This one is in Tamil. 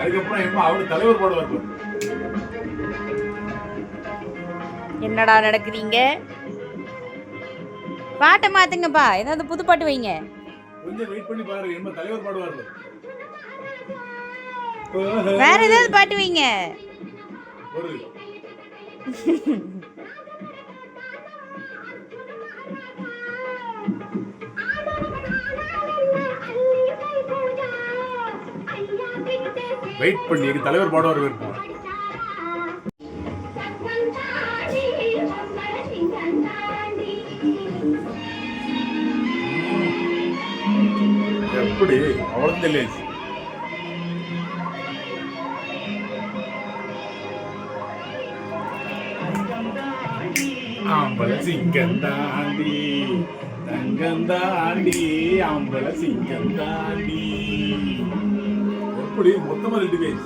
அதுக்கப்புறம் அவரு தலைவர் பாடுவார். என்னடா நடக்குறீங்க? பாட்டை மாத்துங்கப்பா, ஏதாவது புது பாட்டு வைங்க. கொஞ்சம் வெயிட் பண்ணி பாருங்க, என்ன தலைவர் பாடுவார். வேற ஏதாவது பாட்டு வைங்க. வெயிட் பண்ணி தலைவர் பாடுவார் இருப்போம். எப்படி அவ்வளவு தெரியல. ஆம்பள சிங்கந்தாண்டி தங்கந்தாண்டி ஆம்பள சிங்கந்தாண்டி. எப்படி மொத்தமா 2 பேஜ்.